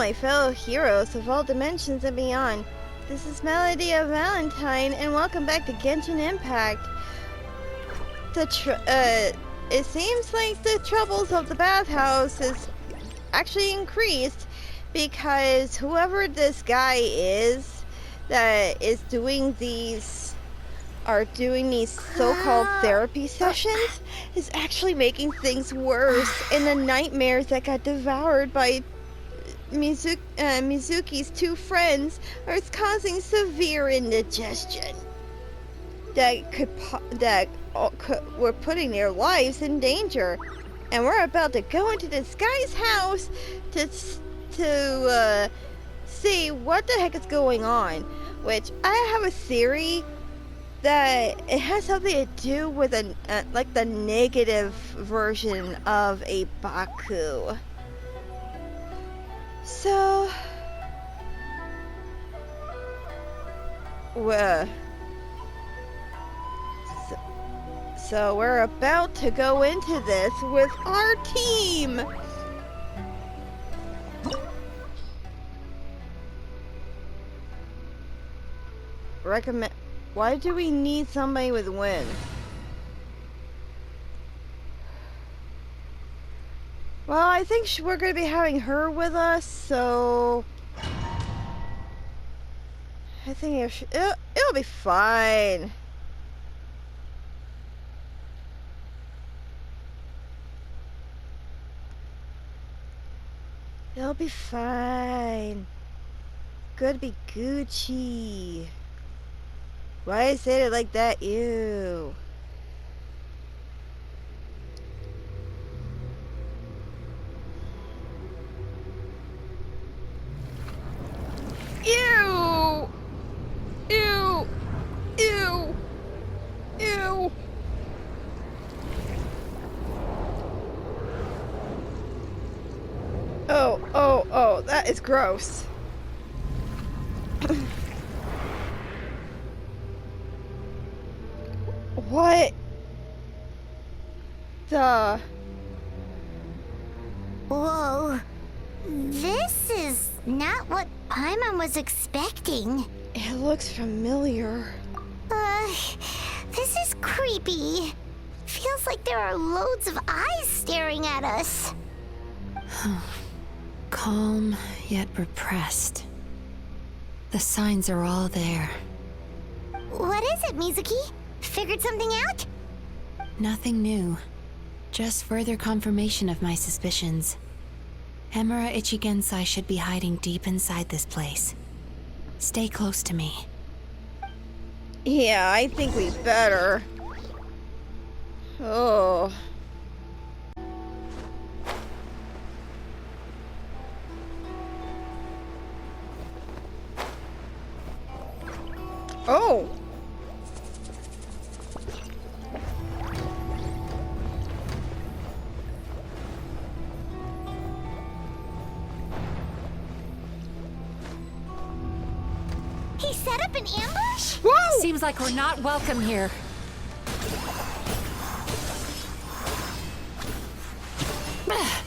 my fellow heroes of all dimensions and beyond. This is Melody of Valentine, and welcome back to Genshin Impact. It seems like the troubles of the bathhouse is actually increased because whoever this guy is that is doing these so-called therapy sessions is actually making things worse, and the nightmares that got devoured by Mizuki's two friends are causing severe indigestion that were putting their lives in danger. And we're about to go into this guy's house to see what the heck is going on. Which I have a theory that it has something to do with like the negative version of a Baku. So we're about to go into this with our team. Why do we need somebody with wind? Well, I think we're going to be having her with us, so I think it'll be fine. It'll be fine. Gonna be Gucci. Why I said it like that? Ew. Ew! Ew! Ew! Ew! Oh, that is gross. What the? Whoa. This is not what Paimon was expecting. It looks familiar. This is creepy. Feels like there are loads of eyes staring at us. Calm, yet repressed. The signs are all there. What is it, Mizuki? Figured something out? Nothing new. Just further confirmation of my suspicions. Emira Ichigensai should be hiding deep inside this place. Stay close to me. Yeah, I think we better. Oh. Oh! He set up an ambush? Whoa! Seems like we're not welcome here. Ah!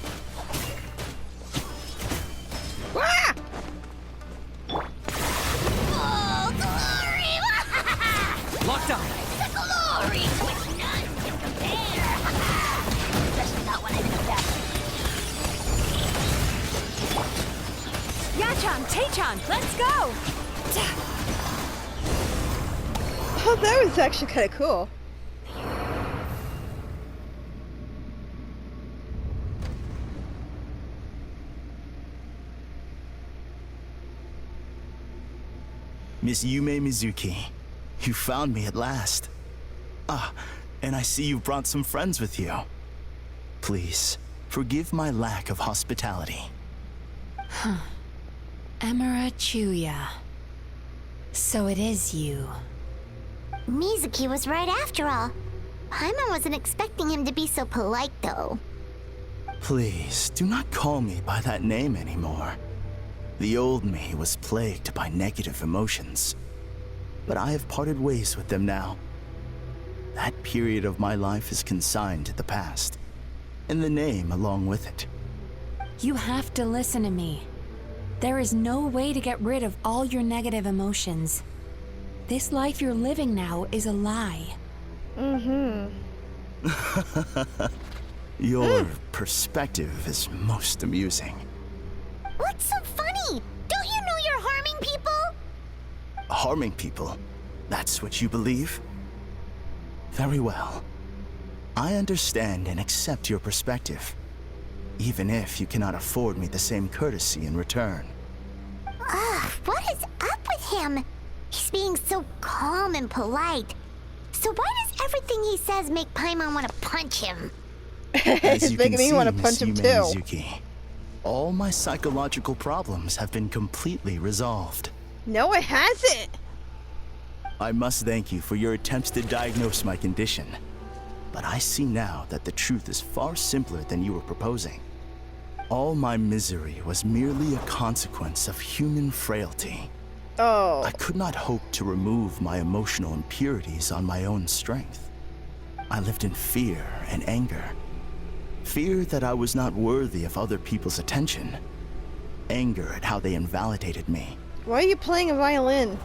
Oh, glory! Locked on. The glory which none can compare! Especially not when I'm in a battle. Yachan, Taechan, let's go! Oh, that was actually kind of cool. Miss Yume Mizuki, you found me at last. And I see you brought some friends with you. Please, forgive my lack of hospitality. Emira Chuya. So it is you. Mizuki was right after all. Paimon wasn't expecting him to be so polite, though. Please, do not call me by that name anymore. The old me was plagued by negative emotions, but I have parted ways with them now. That period of my life is consigned to the past, and the name along with it. You have to listen to me. There is no way to get rid of all your negative emotions. This life you're living now is a lie. Your perspective is most amusing. What's so funny? Don't you know you're harming people? Harming people? That's what you believe? Very well. I understand and accept your perspective, even if you cannot afford me the same courtesy in return. Ugh, what is up with him? He's being so calm and polite. So why does everything he says make Paimon want to punch him? As It's you making can me see, want to Miss punch him Yume too. Mizuki, all my psychological problems have been completely resolved. No, it hasn't. I must thank you for your attempts to diagnose my condition. But I see now that the truth is far simpler than you were proposing. All my misery was merely a consequence of human frailty. Oh. I could not hope to remove my emotional impurities on my own strength. I lived in fear and anger. Fear that I was not worthy of other people's attention. Anger at how they invalidated me. Why are you playing a violin?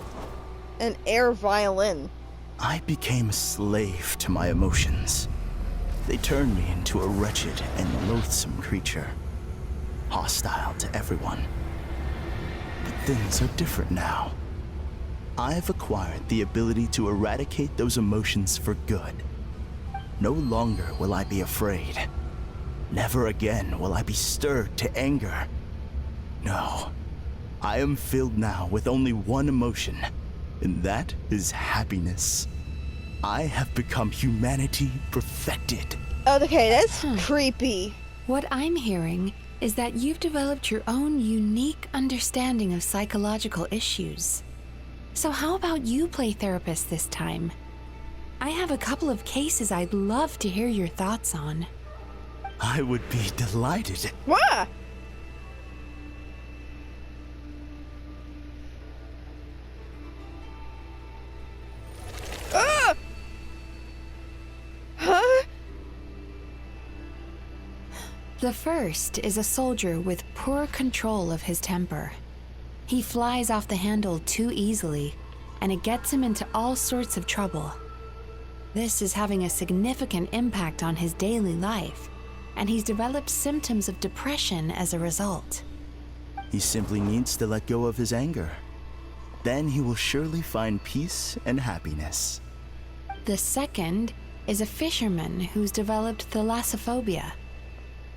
An air violin. I became a slave to my emotions. They turned me into a wretched and loathsome creature, hostile to everyone. But things are different now. I've acquired the ability to eradicate those emotions for good. No longer will I be afraid. Never again will I be stirred to anger. No, I am filled now with only one emotion, and that is happiness. I have become humanity perfected. Okay, that's creepy. What I'm hearing is that you've developed your own unique understanding of psychological issues. So how about you play therapist this time? I have a couple of cases I'd love to hear your thoughts on. I would be delighted. What? Ah! Huh? The first is a soldier with poor control of his temper. He flies off the handle too easily, and it gets him into all sorts of trouble. This is having a significant impact on his daily life, and he's developed symptoms of depression as a result. He simply needs to let go of his anger. Then he will surely find peace and happiness. The second is a fisherman who's developed thalassophobia.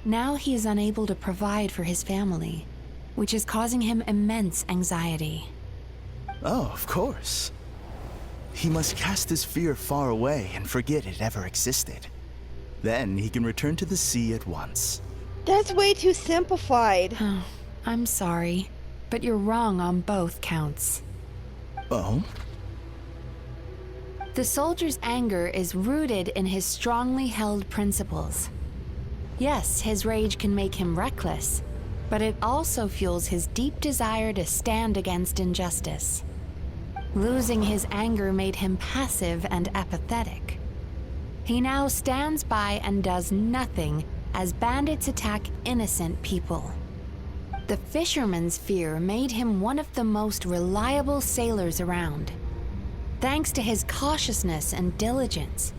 Now he is unable to provide for his family, which is causing him immense anxiety. Oh, of course. He must cast his fear far away and forget it ever existed. Then he can return to the sea at once. That's way too simplified. Oh, I'm sorry, but you're wrong on both counts. Oh? The soldier's anger is rooted in his strongly held principles. Yes, his rage can make him reckless, but it also fuels his deep desire to stand against injustice. Losing his anger made him passive and apathetic. He now stands by and does nothing as bandits attack innocent people. The fisherman's fear made him one of the most reliable sailors around. Thanks to his cautiousness and diligence,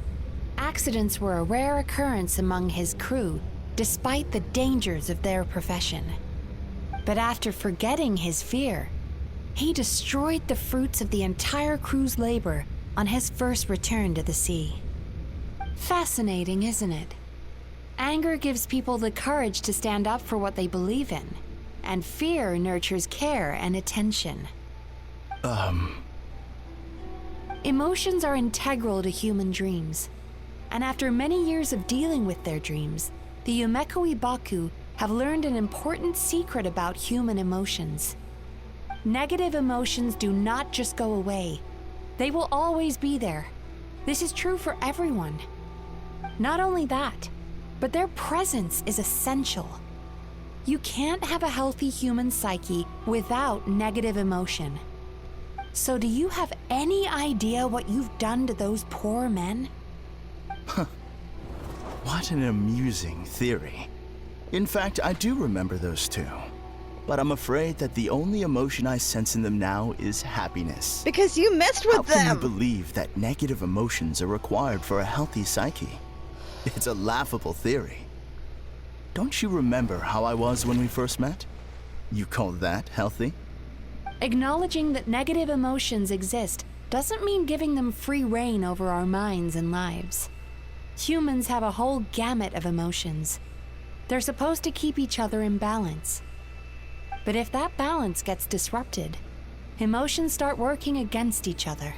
accidents were a rare occurrence among his crew, despite the dangers of their profession. But after forgetting his fear, he destroyed the fruits of the entire crew's labor on his first return to the sea. Fascinating, isn't it? Anger gives people the courage to stand up for what they believe in, and fear nurtures care and attention. Emotions are integral to human dreams, and after many years of dealing with their dreams, the Yumekoi Baku have learned an important secret about human emotions. Negative emotions do not just go away. They will always be there. This is true for everyone. Not only that, but their presence is essential. You can't have a healthy human psyche without negative emotion. So do you have any idea what you've done to those poor men? What an amusing theory. In fact, I do remember those two. but I'm afraid that the only emotion I sense in them now is happiness. Because you messed How with can you them. believe that negative emotions are required for a healthy psyche? It's a laughable theory. Don't you remember how I was when we first met? You call that healthy? Acknowledging that negative emotions exist doesn't mean giving them free rein over our minds and lives. Humans have a whole gamut of emotions. They're supposed to keep each other in balance. But if that balance gets disrupted, emotions start working against each other.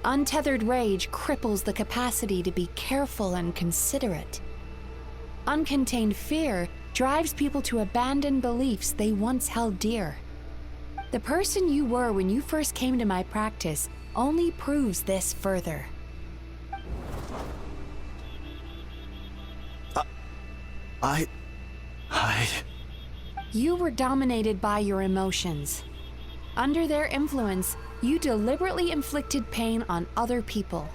Untethered rage cripples the capacity to be careful and considerate. Uncontained fear drives people to abandon beliefs they once held dear. The person you were when you first came to my practice only proves this further. You were dominated by your emotions. Under their influence, you deliberately inflicted pain on other people.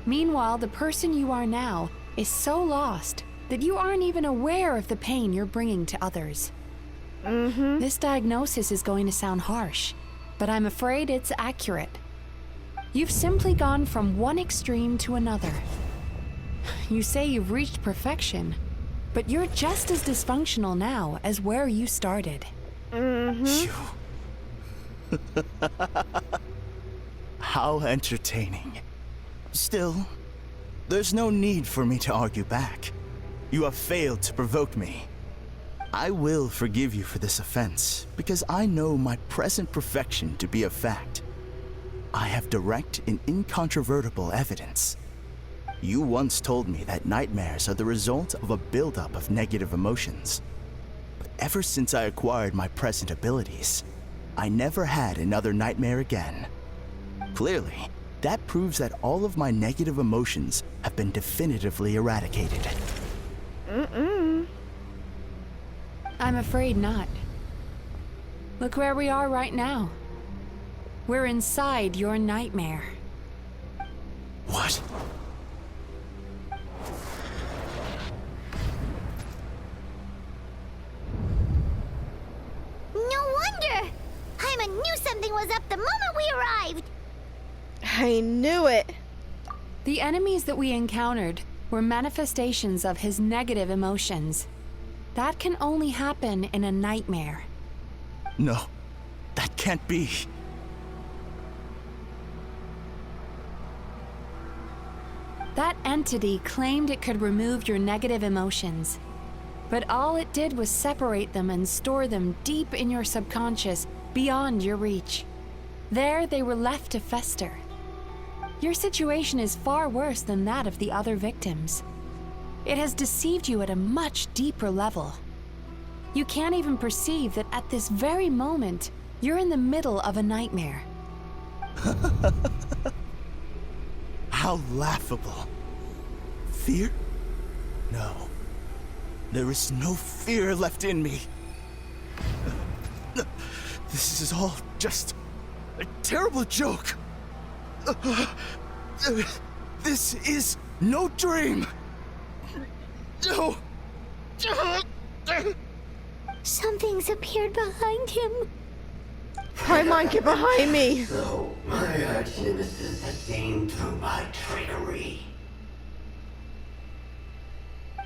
Meanwhile, the person you are now is so lost that you aren't even aware of the pain you're bringing to others. This diagnosis is going to sound harsh, but I'm afraid it's accurate. You've simply gone from one extreme to another. You say you've reached perfection, but you're just as dysfunctional now as where you started. You... How entertaining. Still, there's no need for me to argue back. You have failed to provoke me. I will forgive you for this offense, because I know my present perfection to be a fact. I have direct and incontrovertible evidence. You once told me that nightmares are the result of a buildup of negative emotions. But ever since I acquired my present abilities, I never had another nightmare again. Clearly, that proves that all of my negative emotions have been definitively eradicated. I'm afraid not. Look where we are right now. We're inside your nightmare. What? No wonder! Hyma knew something was up the moment we arrived! I knew it. The enemies that we encountered were manifestations of his negative emotions. That can only happen in a nightmare. No, that can't be. That entity claimed it could remove your negative emotions. But all it did was separate them and store them deep in your subconscious, beyond your reach. There, they were left to fester. Your situation is far worse than that of the other victims. It has deceived you at a much deeper level. You can't even perceive that at this very moment, you're in the middle of a nightmare. How laughable. Fear? No. There is no fear left in me. This is all just a terrible joke. This is no dream. No. Something's appeared behind him. Paimon, get behind me. So, my arch-nemesis has seen through my trickery.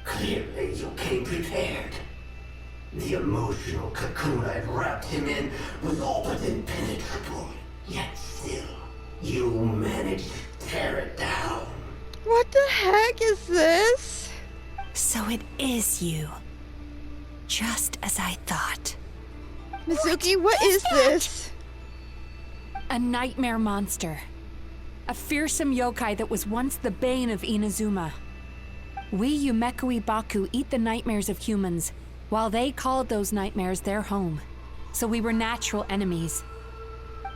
Clearly, you came prepared. The emotional cocoon I'd wrapped him in was all but impenetrable. Yet still, you managed to tear it down. What the heck is this? So it is you. Just as I thought. Mizuki, what is this? A nightmare monster. A fearsome yokai that was once the bane of Inazuma. We Yumekui Baku eat the nightmares of humans, while they called those nightmares their home. So we were natural enemies.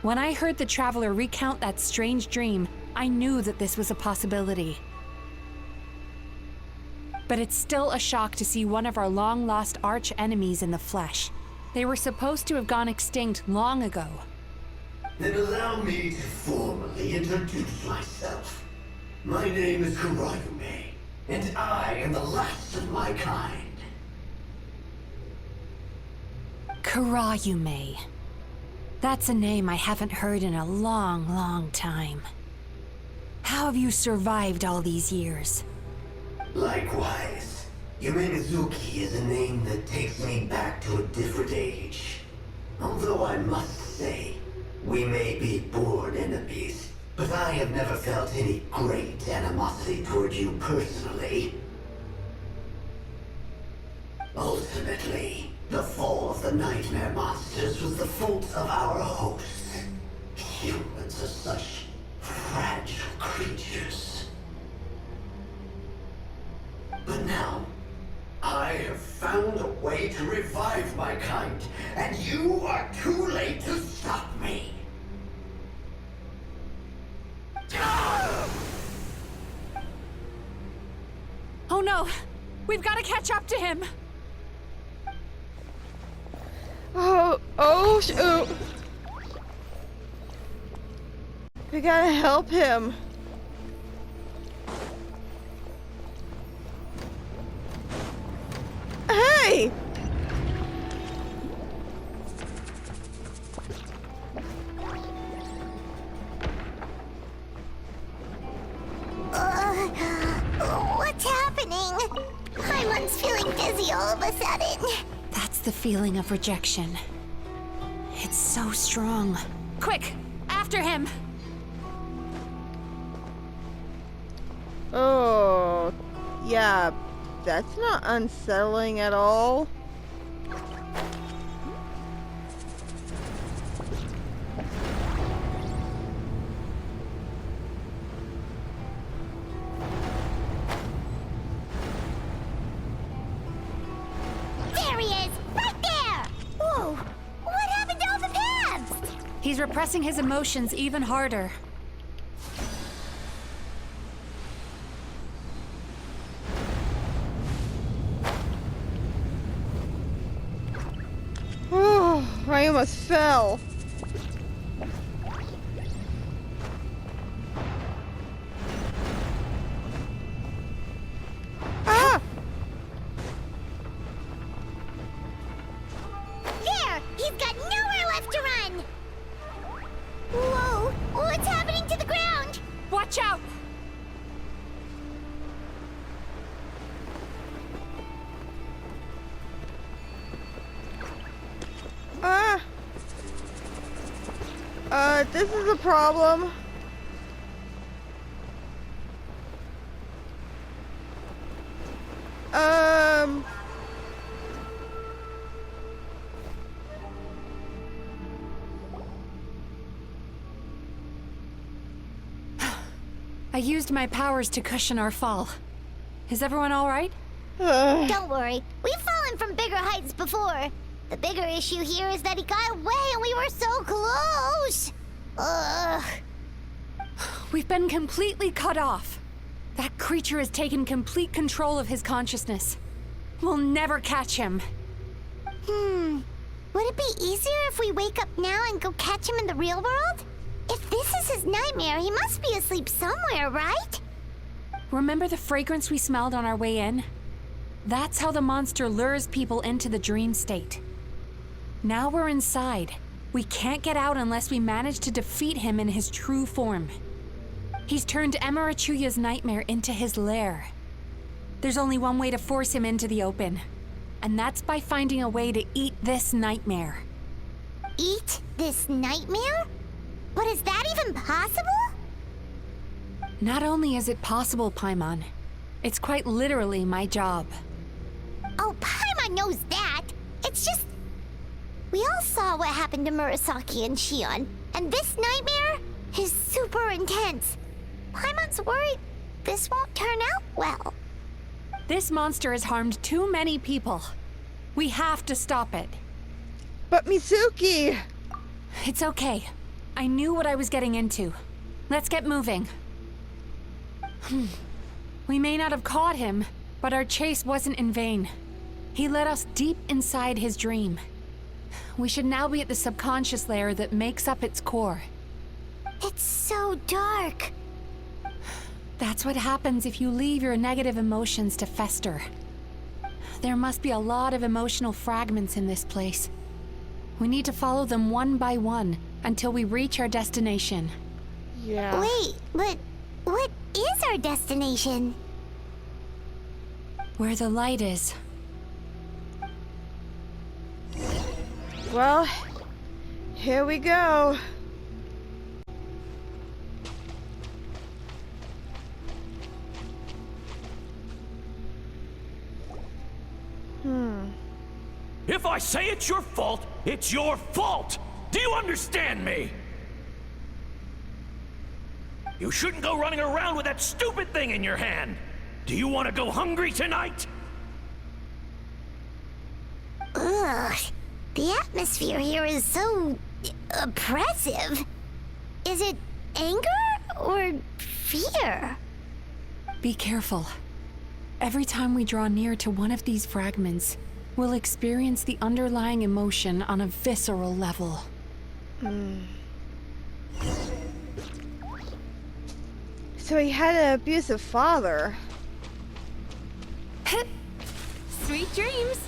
When I heard the traveler recount that strange dream, I knew that this was a possibility. But it's still a shock to see one of our long-lost arch-enemies in the flesh. They were supposed to have gone extinct long ago. Then allow me to formally introduce myself. My name is Kurayume, and I am the last of my kind. Kurayume. That's a name I haven't heard in a long, long time. How have you survived all these years? Likewise. Yumegazuki is a name that takes me back to a different age. Although I must say, we may be born enemies, but I have never felt any great animosity toward you personally. Ultimately, the fall of the nightmare monsters was the fault of our hosts. Humans are such fragile creatures. But now, I have found a way to revive my kind, and you are too late to stop me. Oh no! We've got to catch up to him! Oh, shoot. We gotta help him. Hey! What's happening? Paimon's feeling dizzy all of a sudden. That's the feeling of rejection. It's so strong. Quick! After him! Oh, yeah, that's not unsettling at all. There he is! Right there! Whoa! What happened to all the paths? He's repressing his emotions even harder. Oh, I almost fell. Ah! There! He's got nowhere left to run! Whoa! What's happening to the ground? Watch out! Ah! This is a problem. Um... I used my powers to cushion our fall. Is everyone all right? Don't worry, we've fallen from bigger heights before. The bigger issue here is that he got away and we were so close. Ugh. We've been completely cut off. That creature has taken complete control of his consciousness. We'll never catch him. Would it be easier if we wake up now and go catch him in the real world? If this is his nightmare, he must be asleep somewhere, right? Remember the fragrance we smelled on our way in? That's how the monster lures people into the dream state. Now we're inside. We can't get out unless we manage to defeat him in his true form. He's turned Emarachuya's nightmare into his lair. There's only one way to force him into the open, and that's by finding a way to eat this nightmare. Eat this nightmare? But is that even possible? Not only is it possible, Paimon, it's quite literally my job. Oh, Paimon knows that. It's just... We all saw what happened to Murasaki and Shion, and this nightmare is super intense. Paimon's worried this won't turn out well. This monster has harmed too many people. We have to stop it. But Mizuki! It's okay. I knew what I was getting into. Let's get moving. We may not have caught him, but our chase wasn't in vain. He led us deep inside his dream. We should now be at the subconscious layer that makes up its core. It's so dark. That's what happens if you leave your negative emotions to fester. There must be a lot of emotional fragments in this place. We need to follow them one by one until we reach our destination. Yeah. Wait, but what is our destination? Where the light is. Well, here we go. If I say it's your fault, it's your fault! Do you understand me? You shouldn't go running around with that stupid thing in your hand! Do you want to go hungry tonight? Ugh, the atmosphere here is so oppressive. Is it anger or fear? Be careful. Every time we draw near to one of these fragments, we'll experience the underlying emotion on a visceral level. So he had an abusive father. Sweet dreams!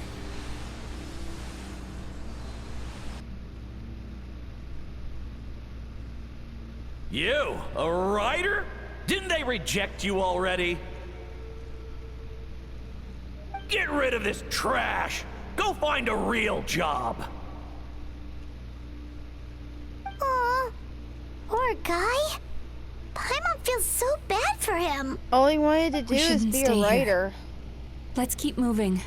You, a writer? Didn't they reject you already? Get rid of this trash! Go find a real job! Aw, poor guy. Paimon feels so bad for him. All he wanted to do We is shouldn't be stay a here. writer. Let's keep moving.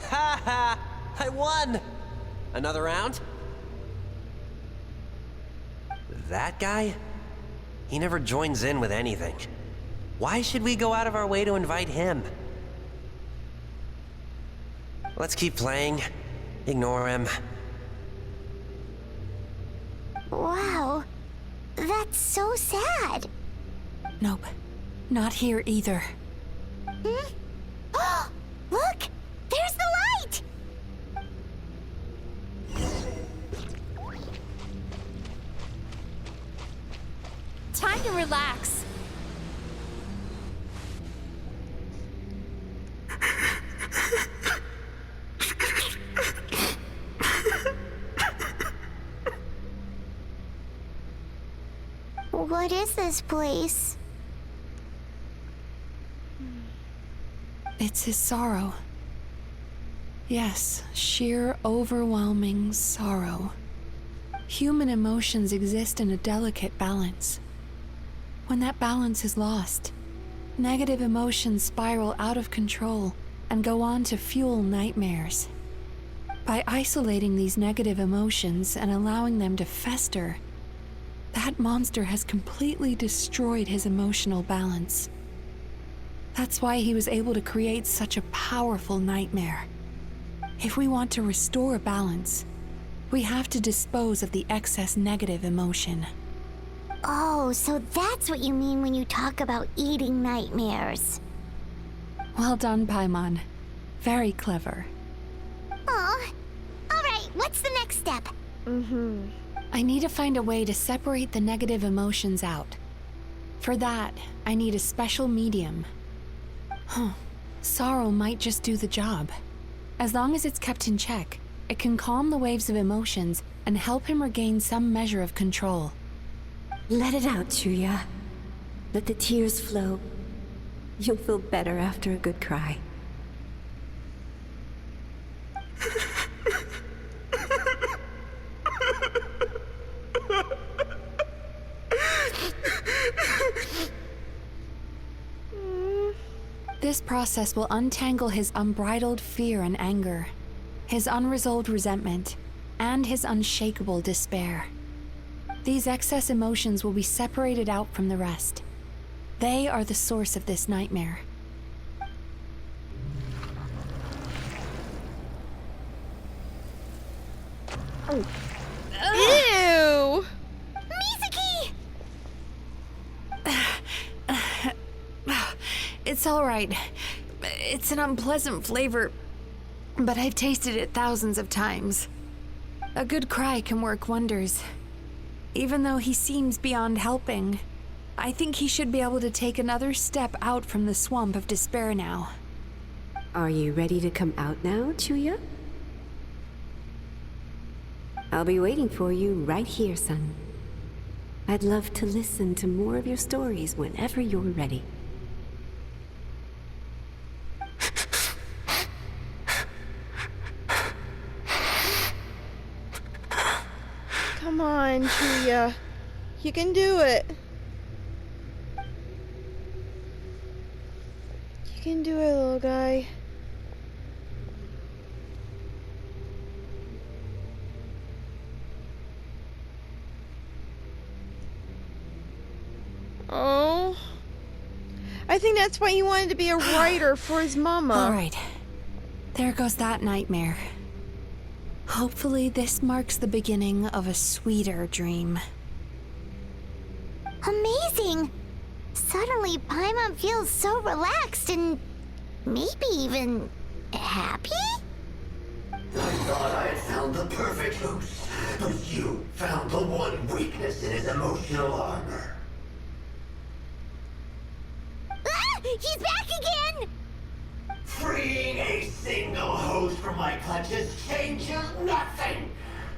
Ha ha! I won! Another round? That guy? He never joins in with anything. Why should we go out of our way to invite him? Let's keep playing. Ignore him. Wow, that's so sad. Nope. Not here either. Look, there's the light. Time to relax. What is this place? It's his sorrow. Yes, sheer overwhelming sorrow. Human emotions exist in a delicate balance. When that balance is lost, negative emotions spiral out of control and go on to fuel nightmares. By isolating these negative emotions and allowing them to fester, that monster has completely destroyed his emotional balance. That's why he was able to create such a powerful nightmare. If we want to restore balance, we have to dispose of the excess negative emotion. Oh, so that's what you mean when you talk about eating nightmares. Well done, Paimon. Very clever. Aw. Alright, what's the next step? I need to find a way to separate the negative emotions out. For that, I need a special medium. Sorrow might just do the job. As long as it's kept in check, it can calm the waves of emotions and help him regain some measure of control. Let it out, Chuya. Let the tears flow. You'll feel better after a good cry. This process will untangle his unbridled fear and anger, his unresolved resentment, and his unshakable despair. These excess emotions will be separated out from the rest. They are the source of this nightmare. Ew! Mizuki! It's all right. It's an unpleasant flavor, but I've tasted it thousands of times. A good cry can work wonders. Even though he seems beyond helping, I think he should be able to take another step out from the swamp of despair now. Are you ready to come out now, Chuya? I'll be waiting for you right here, son. I'd love to listen to more of your stories whenever you're ready. Come on, Chuya. You can do it. You can do it, little guy. Oh. I think that's why he wanted to be a writer for his mama. All right. There goes that nightmare. Hopefully this marks the beginning of a sweeter dream. Amazing! Suddenly, Paimon feels so relaxed and maybe even happy? I thought I had found the perfect host, but you found the one weakness in his emotional armor. Ah! He's back again! Freeing a single host from my clutches changes nothing!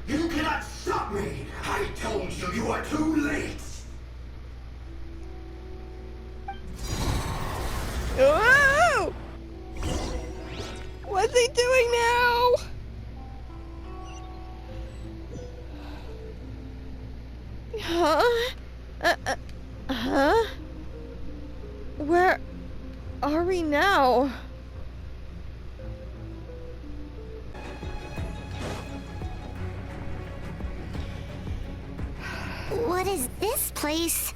You cannot stop me! I told you you are too late! Whoa! What's he doing now? Huh? Huh? Where are we now? What is this place?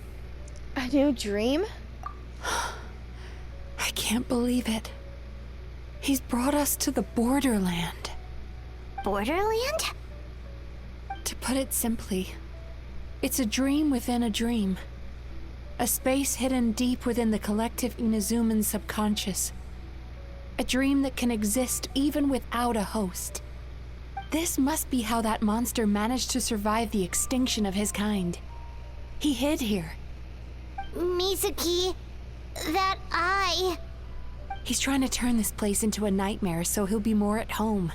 A new dream? I can't believe it. He's brought us to the borderland. Borderland? To put it simply, it's a dream within a dream. A space hidden deep within the collective Inazuman subconscious. A dream that can exist even without a host. This must be how that monster managed to survive the extinction of his kind. He hid here. Mizuki, that eye. He's trying to turn this place into a nightmare so he'll be more at home.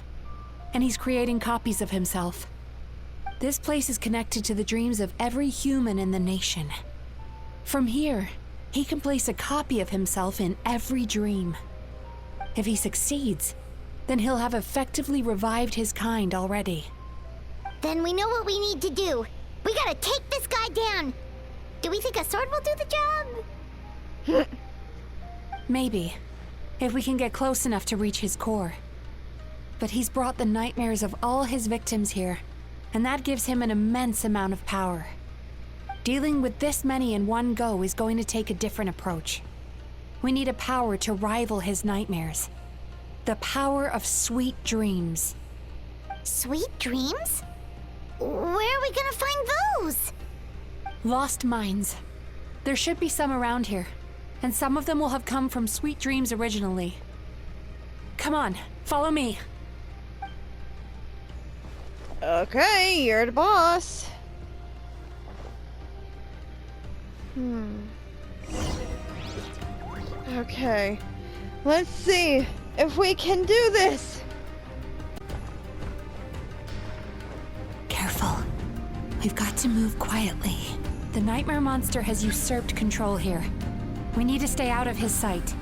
And he's creating copies of himself. This place is connected to the dreams of every human in the nation. From here, he can place a copy of himself in every dream. If he succeeds, then he'll have effectively revived his kind already. Then we know what we need to do. We gotta take this guy down. Do we think a sword will do the job? Maybe, if we can get close enough to reach his core. But he's brought the nightmares of all his victims here, and that gives him an immense amount of power. Dealing with this many in one go is going to take a different approach. We need a power to rival his nightmares. The power of sweet dreams. Sweet dreams? Where are we gonna find those? Lost minds. There should be some around here, and some of them will have come from sweet dreams originally. Come on, follow me. Okay, you're the boss. Okay, let's see if we can do this. Careful. We've got to move quietly. The nightmare monster has usurped control here. We need to stay out of his sight.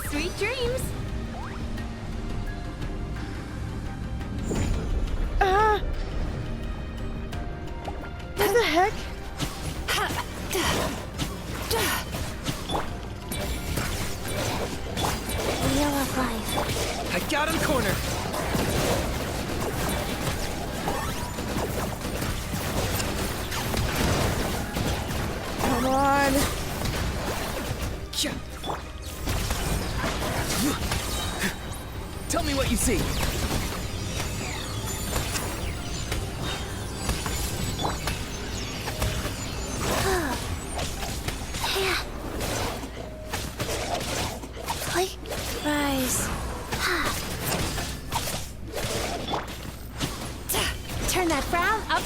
Sweet dreams. What the heck? Wheel of life. I got him cornered. Come on. Tell me what you see.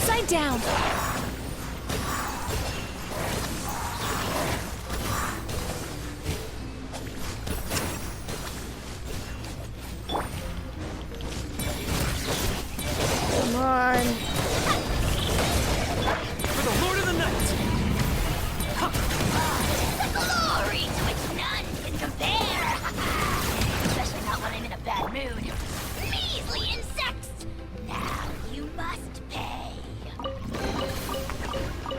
upside down. Come on. For the Lord of the Night! Glory to which none can compare! Especially not when I'm in a bad mood. Measly insects! Now you must pay.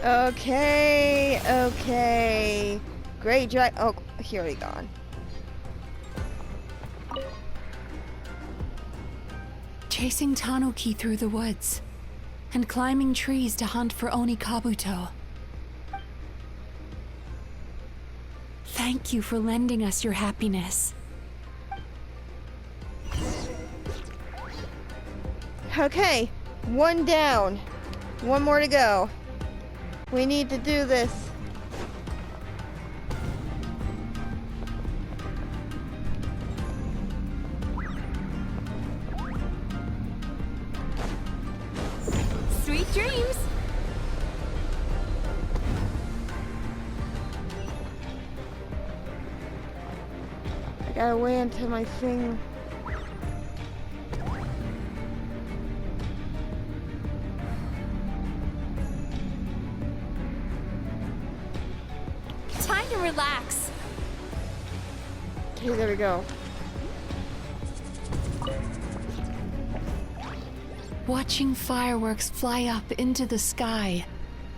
Okay, okay. Great drag. Oh, he already gone. Chasing Tanuki through the woods and climbing trees to hunt for Oni Kabuto. Thank you for lending us your happiness. Okay, one down. One more to go. We need to do this. Sweet dreams! I gotta wait until my thing. Time to relax. Okay, there we go. Watching fireworks fly up into the sky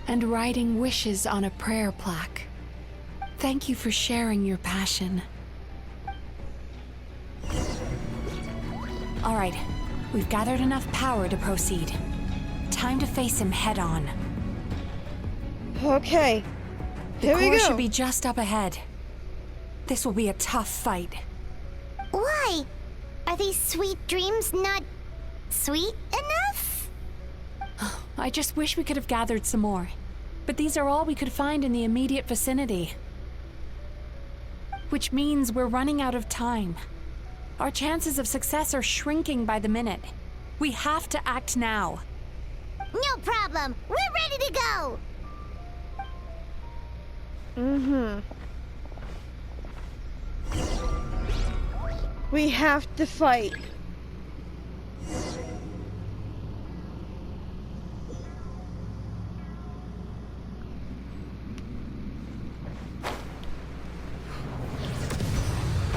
and writing wishes on a prayer plaque. Thank you for sharing your passion. All right, we've gathered enough power to proceed. Time to face him head on. Okay, The here we core go. should be just up ahead. This will be a tough fight. Why? Are these sweet dreams not sweet enough? I just wish we could have gathered some more. But these are all we could find in the immediate vicinity. Which means we're running out of time. Our chances of success are shrinking by the minute. We have to act now. No problem. We're ready to go. We have to fight.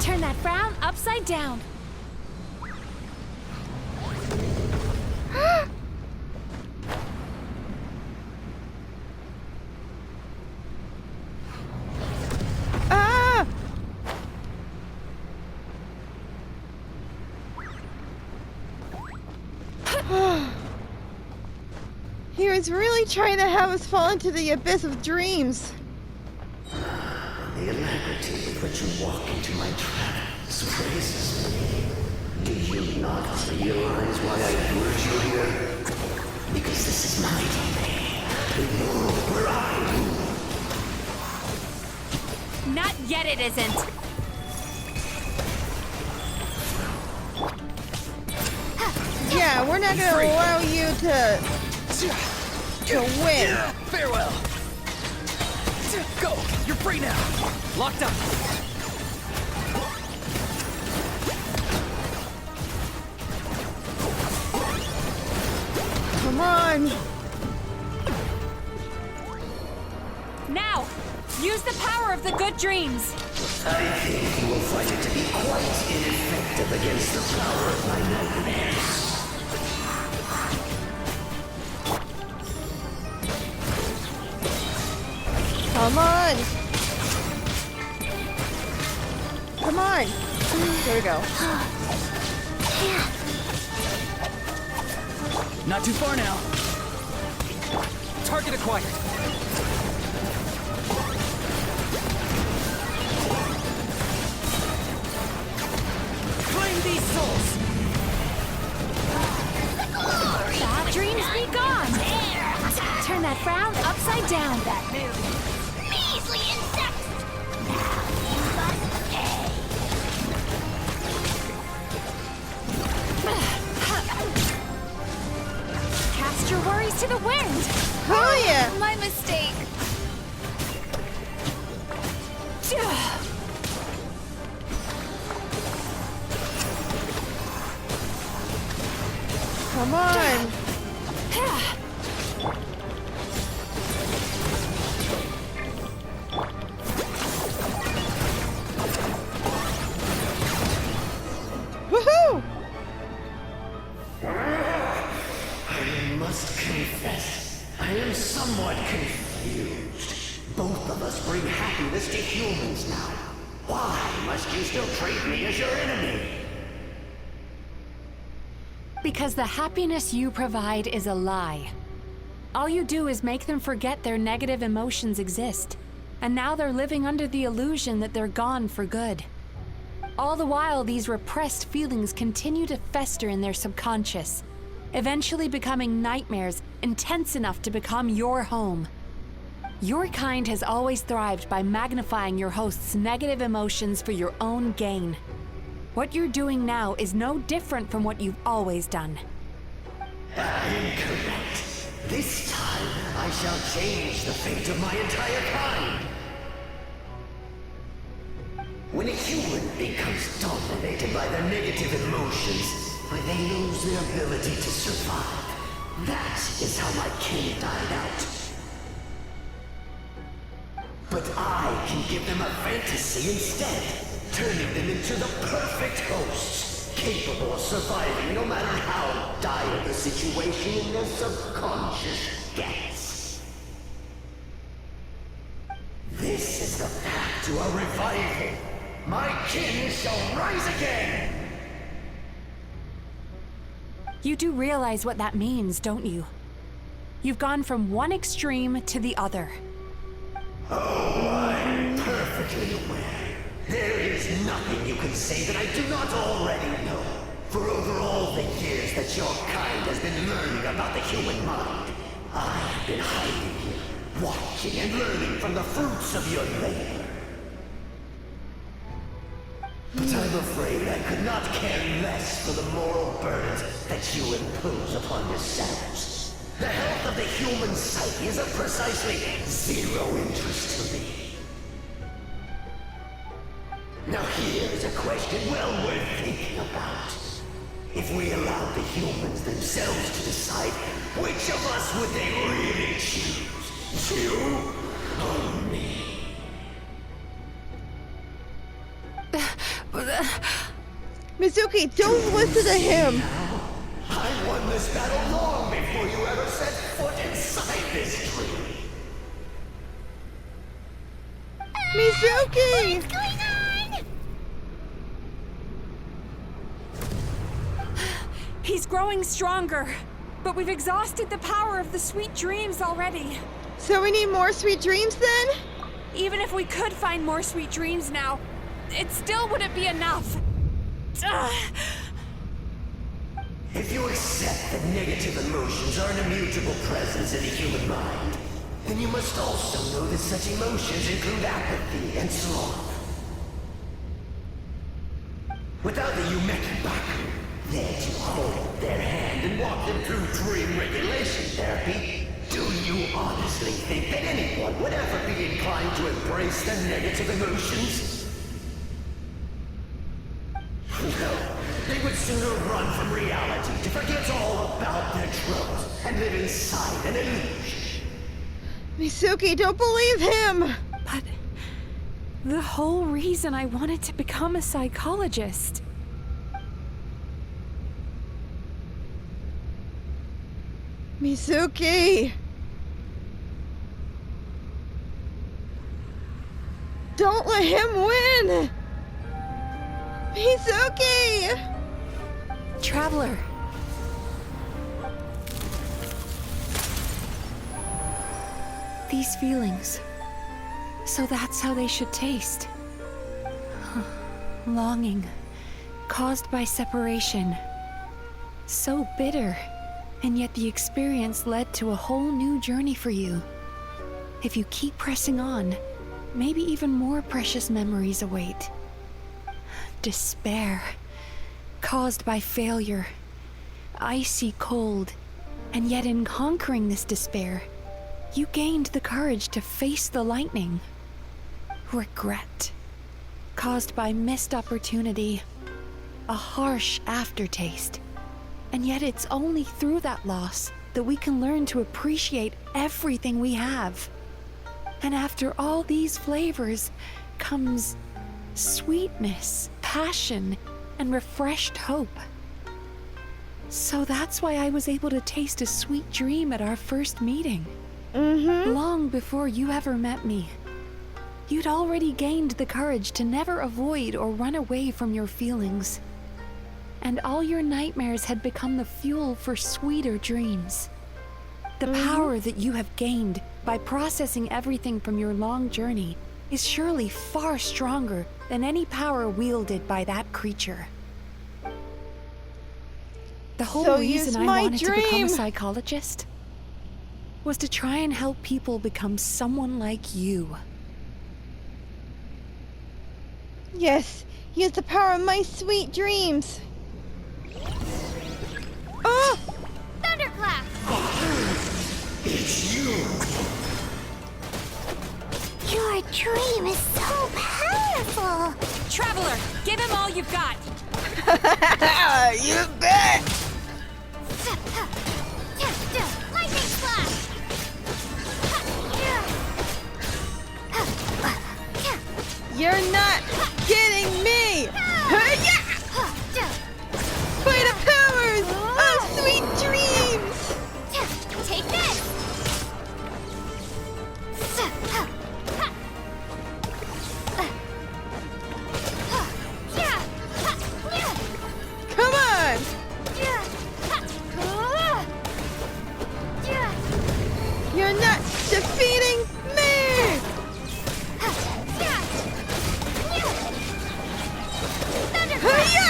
Turn that frown upside down. Ah! He was really trying to have us fall into the abyss of dreams. The alacrity with which you walk into my trap surprises me. Do you not realize why I lured you here? Because this is my domain. The world where I rule. Not yet, it isn't. Yeah, we're not gonna allow you to win. Farewell! Go! You're free now! Locked up! Come on. Now, use the power of the good dreams. I think you will find it to be quite ineffective against the power of my nightmares. Come on. Come on. There we go. Not too far now. Target acquired. Claim these souls! Bad dreams be gone. Turn that frown upside down. That move. Measly insects! Now you must pay. Cast your worries to the wind. Come on. Woohoo! I must confess, I am somewhat confused. Both of us bring happiness to humans now. Why must you still treat me as your enemy? Because the happiness you provide is a lie. All you do is make them forget their negative emotions exist. And now they're living under the illusion that they're gone for good. All the while, these repressed feelings continue to fester in their subconscious, eventually becoming nightmares intense enough to become your home. Your kind has always thrived by magnifying your host's negative emotions for your own gain. What you're doing now is no different from what you've always done. Incorrect. This time, I shall change the fate of my entire kind. When a human becomes dominated by their negative emotions, they lose their ability to survive. That is how my kin died out. But I can give them a fantasy instead, turning them into the perfect hosts, capable of surviving no matter how dire the situation in their subconscious gets. This is the path to a revival. My kin shall rise again! You do realize what that means, don't you? You've gone from one extreme to the other. Oh, I'm perfectly aware. There is nothing you can say that I do not already know. For over all the years that your kind has been learning about the human mind, I have been hiding here, watching and learning from the fruits of your labor. But I'm afraid I could not care less for the moral burdens that you impose upon yourselves. The health of the human psyche is of precisely zero interest to me. Now here's a question well worth thinking about. If we allowed the humans themselves to decide, which of us would they really choose? You or me? Mizuki, don't listen to him. I won this battle long before you ever set foot inside this tree. Mizuki! What's going on? He's growing stronger, but we've exhausted the power of the sweet dreams already. So we need more sweet dreams then? Even if we could find more sweet dreams now, it still wouldn't be enough. If you accept that negative emotions are an immutable presence in the human mind, then you must also know that such emotions include apathy and sloth. Without the Yumekibaku there to hold their hand and walk them through dream regulation therapy, do you honestly think that anyone would ever be inclined to embrace the negative emotions? No, they would sooner run from reality to forget all about their troubles and live inside an illusion. Mizuki, don't believe him! But the whole reason I wanted to become a psychologist. Mizuki! Don't let him win! Mizuki! Traveler. These feelings. So that's how they should taste. Longing. Caused by separation. So bitter. And yet the experience led to a whole new journey for you. If you keep pressing on, maybe even more precious memories await. Despair. Caused by failure. Icy cold. And yet in conquering this despair, you gained the courage to face the lightning. Regret. Caused by missed opportunity. A harsh aftertaste. And yet it's only through that loss that we can learn to appreciate everything we have. And after all these flavors comes sweetness, passion, and refreshed hope. So that's why I was able to taste a sweet dream at our first meeting. Long before you ever met me. You'd already gained the courage to never avoid or run away from your feelings. And all your nightmares had become the fuel for sweeter dreams. The power that you have gained by processing everything from your long journey is surely far stronger than any power wielded by that creature. The whole So reason use I my wanted to become dream. a psychologist was to try and help people become someone like you. Yes, use the power of my sweet dreams. Oh! Thunderclap! It's you! Your dream is so powerful! Traveler, give him all you've got! You bet! Lightning Slash! You're not getting me! Hi-ya! By the powers of sweet dreams! Take this! Come on! You're not defeating me! Hi-ya!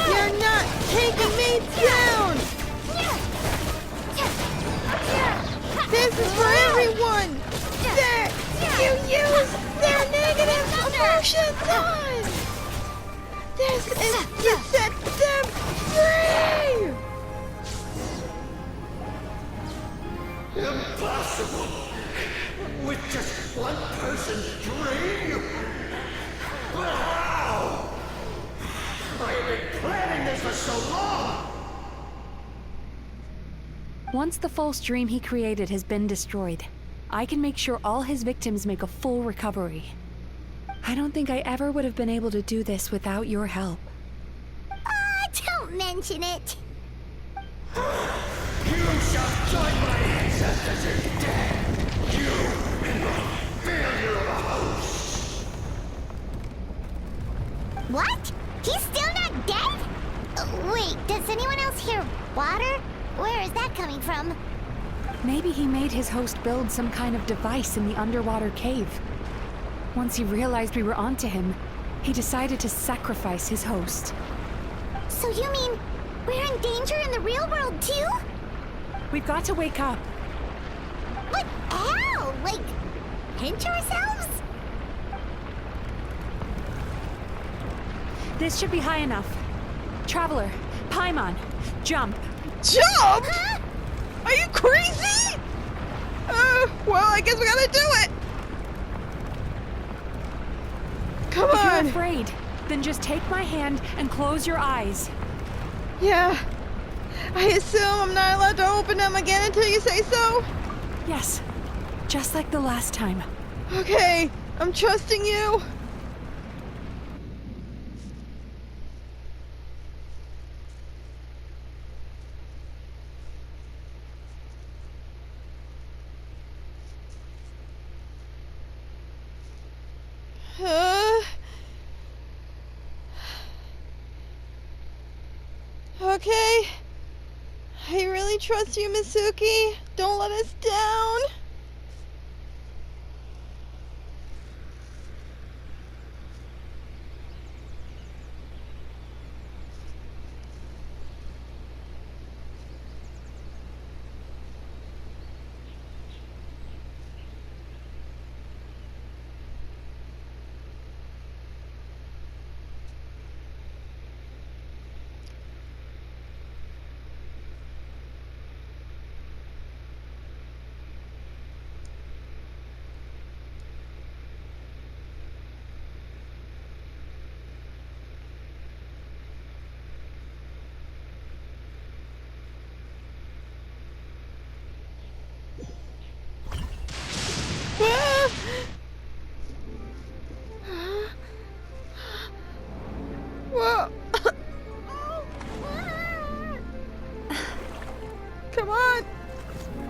You're not taking me down! This is for everyone that you use their negative emotions on! This is to set them free! Impossible! With just one person's dream? But how? I have been planning this for so long! Once the false dream he created has been destroyed, I can make sure all his victims make a full recovery. I don't think I ever would have been able to do this without your help. Don't mention it. You shall join my ancestors in death! You and my failure of a host! What? He's still not dead? Wait, does anyone else hear water? Where is that coming from? Maybe he made his host build some kind of device in the underwater cave. Once he realized we were onto him, he decided to sacrifice his host. So you mean we're in danger in the real world too? We've got to wake up. But how? Like, pinch ourselves? This should be high enough. Traveler, Paimon, jump. Jump? Huh? Are you crazy? Well, I guess we gotta do it. Come If you're on. afraid, then just take my hand and close your eyes. Yeah. I assume I'm not allowed to open them again until you say so? Yes, just like the last time. Okay, I'm trusting you. Okay. I really trust you, Misuki. Don't let us down. Come on.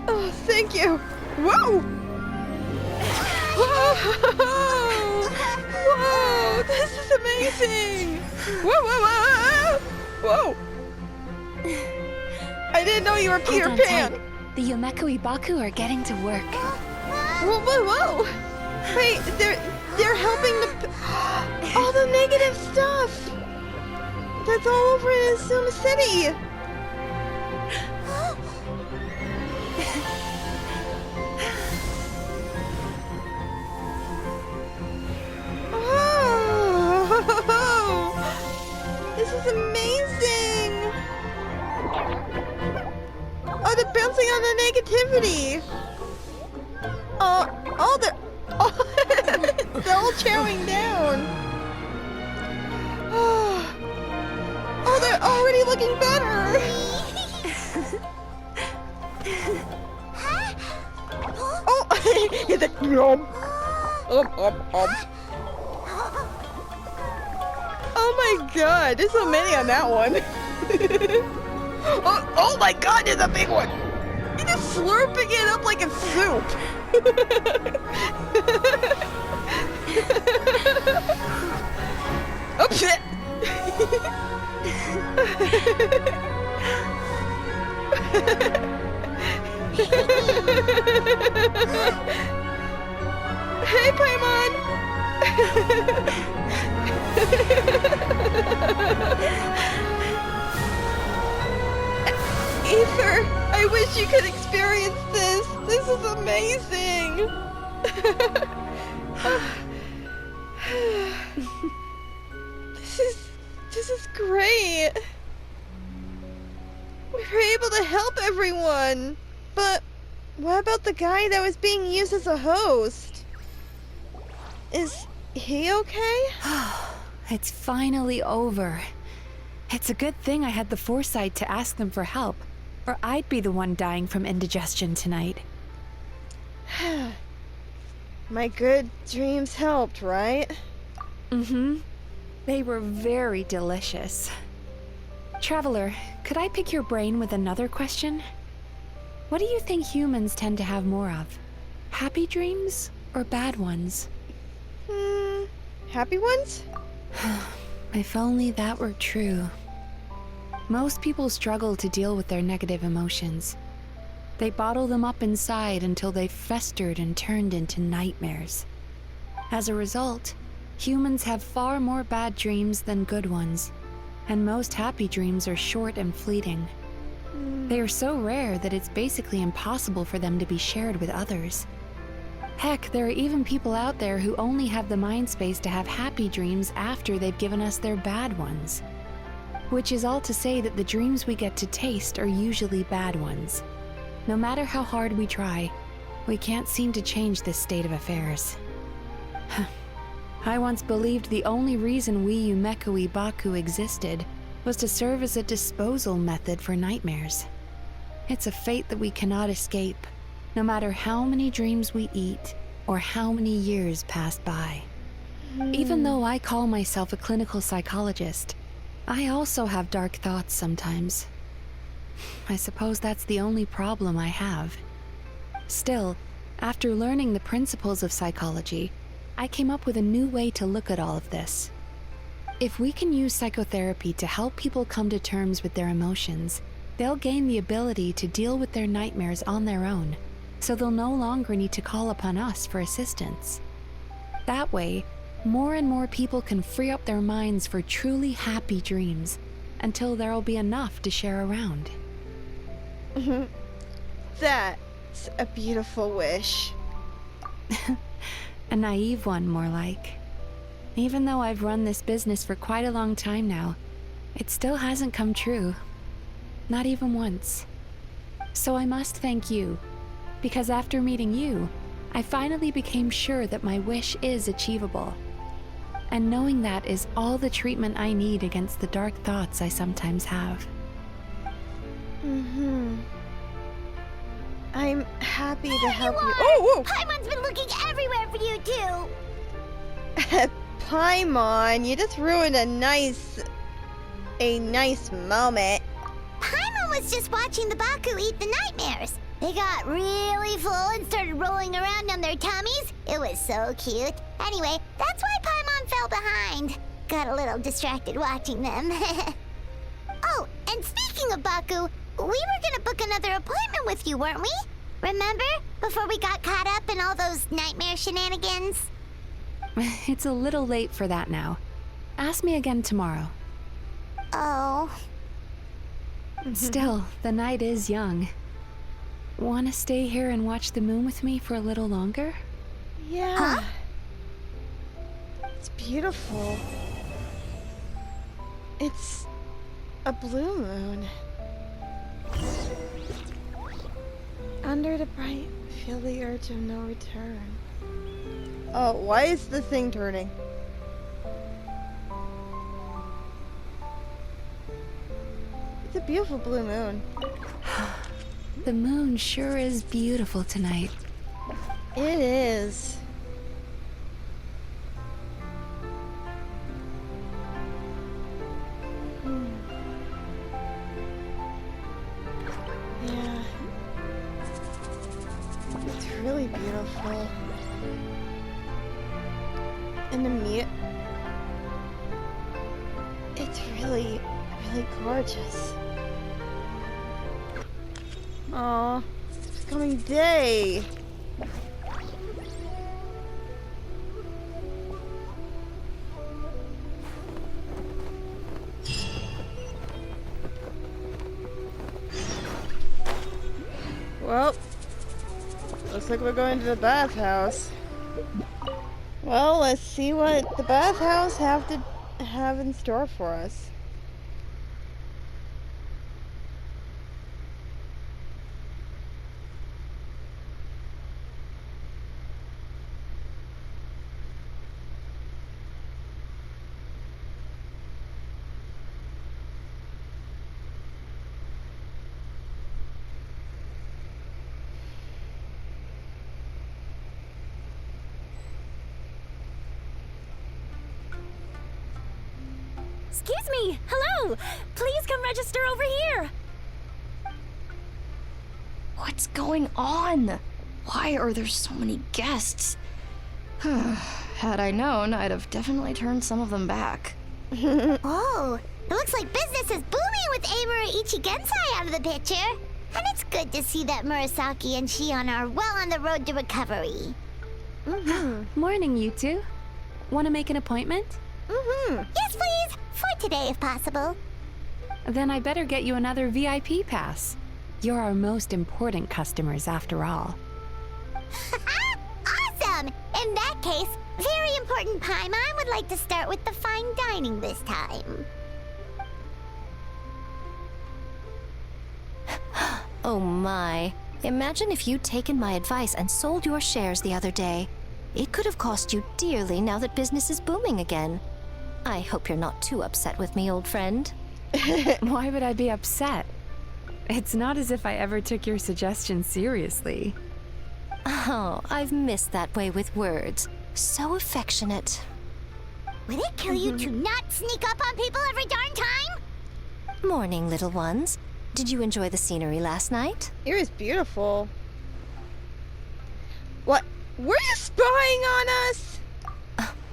Oh, thank you. Whoa! Whoa! Whoa! This is amazing! Whoa, whoa, whoa! Whoa! I didn't know you were Peter Hold on Pan! tight. The Yomeko Ibaku are getting to work. Whoa, whoa, whoa! Wait, they're helping all the negative stuff! That's all over in Azuma City! Oh, this is amazing! Oh, they're bouncing on the negativity! Oh, they're all chowing down! Oh, they're already looking better! Oh, it's a yum. Oh my god, there's so many on that one. Oh my god, there's a big one. He's just slurping it up like a soup. Oh shit. Hey, Paimon! Ether, I wish you could experience this. This is amazing. This is great. We were able to help everyone. But what about the guy that was being used as a host? Is he okay? It's finally over. It's a good thing I had the foresight to ask them for help, or I'd be the one dying from indigestion tonight. My good dreams helped, right? Mm-hmm. They were very delicious. Traveler, could I pick your brain with another question? What do you think humans tend to have more of? Happy dreams or bad ones? Happy ones? If only that were true. Most people struggle to deal with their negative emotions. They bottle them up inside until they've festered and turned into nightmares. As a result, humans have far more bad dreams than good ones, and most happy dreams are short and fleeting. They are so rare that it's basically impossible for them to be shared with others. Heck, there are even people out there who only have the mind space to have happy dreams after they've given us their bad ones. Which is all to say that the dreams we get to taste are usually bad ones. No matter how hard we try, we can't seem to change this state of affairs. I once believed the only reason we Yumeko Ibaku existed was to serve as a disposal method for nightmares. It's a fate that we cannot escape, no matter how many dreams we eat or how many years pass by. Even though I call myself a clinical psychologist, I also have dark thoughts sometimes. I suppose that's the only problem I have. Still, after learning the principles of psychology, I came up with a new way to look at all of this. If we can use psychotherapy to help people come to terms with their emotions, they'll gain the ability to deal with their nightmares on their own, so they'll no longer need to call upon us for assistance. That way, more and more people can free up their minds for truly happy dreams, until there'll be enough to share around. That's a beautiful wish. A naive one, more like. Even though I've run this business for quite a long time now, it still hasn't come true. Not even once. So I must thank you, because after meeting you, I finally became sure that my wish is achievable. And knowing that is all the treatment I need against the dark thoughts I sometimes have. I'm happy to help you. are! Oh, Paimon's been looking everywhere for you, too! whoa! Paimon, you just ruined a nice moment. Paimon Paimon was just watching the Baku eat the nightmares. They got really full and started rolling around on their tummies. It was so cute. Anyway, that's why Paimon fell behind. Got a little distracted watching them. Oh, and speaking of Baku, we were gonna book another appointment with you, weren't we? Remember? Before we got caught up in all those nightmare shenanigans? It's a little late for that now. Ask me again tomorrow. Oh. Still, the night is young. Want to stay here and watch the moon with me for a little longer? Yeah. Huh? It's beautiful. It's a blue moon. Under the bright, feel the urge of no return. Oh, why is the thing turning? It's a beautiful blue moon. The moon sure is beautiful tonight. It is. Yeah. It's really beautiful. And the it's really gorgeous. Aw, it's becoming day. Well, looks like we're going to the bathhouse. Well, let's see what the bathhouse have in store for us. Excuse me! Hello! Please come register over here! What's going on? Why are there so many guests? Had I known, I'd have definitely turned some of them back. Oh, it looks like business is booming with Amura Ichigensai out of the picture. And it's good to see that Murasaki and Shion are well on the road to recovery. Morning, you two. Want to make an appointment? Yes, please. For today, if possible. Then I better get you another VIP pass. You're our most important customers, after all. Awesome! In that case, very important Paimon would like to start with the fine dining this time. Oh my. Imagine if you'd taken my advice and sold your shares the other day. It could have cost you dearly now that business is booming again. I hope you're not too upset with me, old friend. Why would I be upset? It's not as if I ever took your suggestion seriously. Oh, I've missed that way with words. So affectionate. Would it kill you to not sneak up on people every darn time? Morning, little ones. Did you enjoy the scenery last night? It was beautiful. What? Were you spying on us?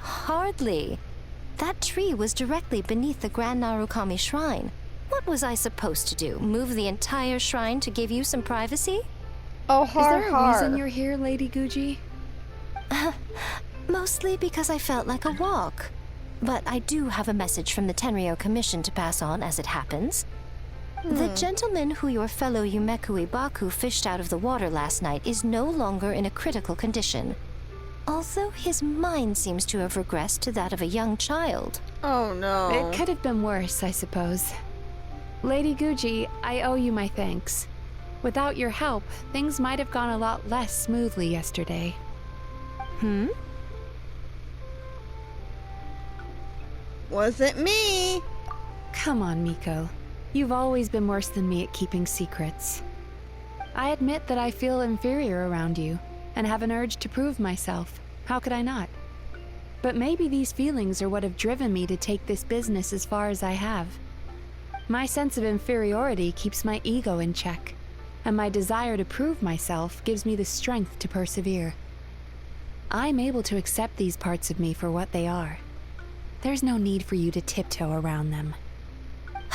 Hardly. That tree was directly beneath the Grand Narukami Shrine. What was I supposed to do? Move the entire shrine to give you some privacy? Oh, Is there a reason you're here, Lady Guji? Mostly because I felt like a walk. But I do have a message from the Tenryo Commission to pass on as it happens. The gentleman who your fellow Yumekui Baku fished out of the water last night is no longer in a critical condition. Although his mind seems to have regressed to that of a young child. Oh no. It could have been worse, I suppose. Lady Guji, I owe you my thanks. Without your help, things might have gone a lot less smoothly yesterday. Wasn't me. Come on, Miko. You've always been worse than me at keeping secrets. I admit that I feel inferior around you, and have an urge to prove myself. How could I not? But maybe these feelings are what have driven me to take this business as far as I have. My sense of inferiority keeps my ego in check, and my desire to prove myself gives me the strength to persevere. I'm able to accept these parts of me for what they are. There's no need for you to tiptoe around them.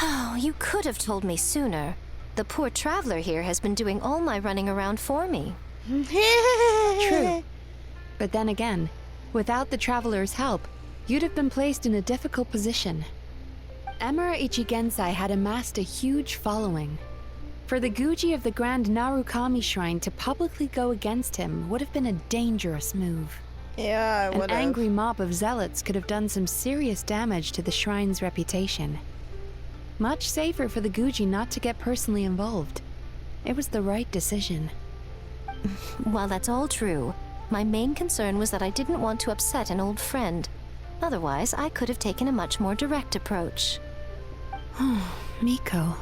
Oh, you could have told me sooner. The poor traveler here has been doing all my running around for me. True. But then again, without the traveler's help, you'd have been placed in a difficult position. Emera Ichigensai had amassed a huge following. For the Guji of the Grand Narukami Shrine to publicly go against him would have been a dangerous move. Yeah, I An would've. angry mob of zealots could have done some serious damage to the shrine's reputation. Much safer for the Guji not to get personally involved. It was the right decision. While that's all true, my main concern was that I didn't want to upset an old friend. Otherwise, I could have taken a much more direct approach. Miko.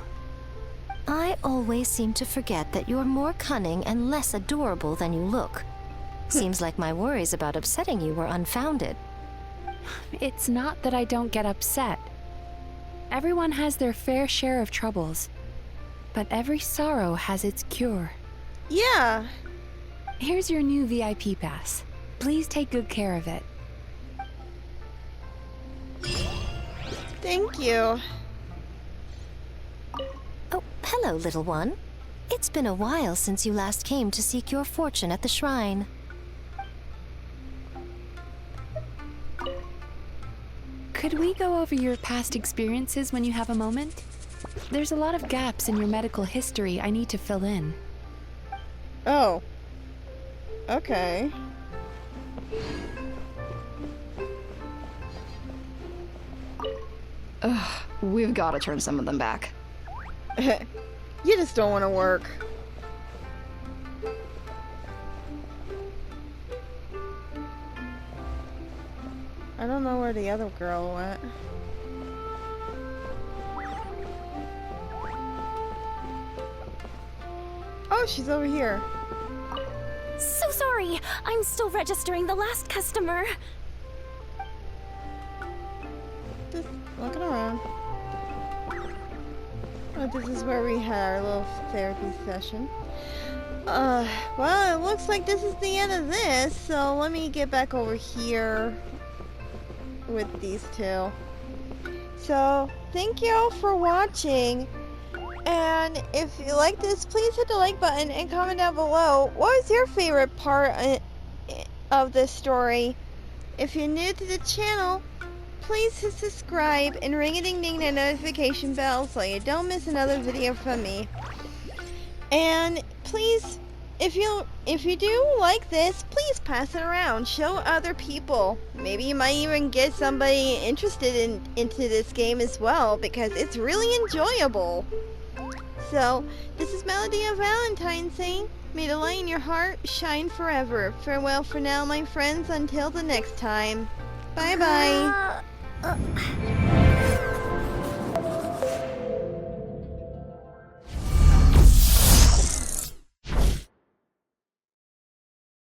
I always seem to forget that you're more cunning and less adorable than you look. Seems like my worries about upsetting you were unfounded. It's not that I don't get upset. Everyone has their fair share of troubles. But every sorrow has its cure. Yeah. Here's your new VIP pass. Please take good care of it. Thank you. Oh, hello, little one. It's been a while since you last came to seek your fortune at the shrine. Could we go over your past experiences when you have a moment? There's a lot of gaps in your medical history I need to fill in. Oh. Okay. Ugh, we've got to turn some of them back. You just don't want to work. I don't know where the other girl went. Oh, she's over here. So sorry. I'm still registering the last customer. Just looking around. Oh, this is where we had our little therapy session. Well, it looks like this is the end of this, so let me get back over here with these two. So, thank you all for watching. And if you like this, please hit the like button and comment down below. What was your favorite part of this story? If you're new to the channel, please hit subscribe and ring-a-ding-ding that notification bell so you don't miss another video from me. And please, if you do like this, please pass it around. Show other people. Maybe you might even get somebody interested into this game as well, because it's really enjoyable. So, this is Melody of Valentine saying, may the light in your heart shine forever. Farewell for now, my friends, until the next time. Bye-bye.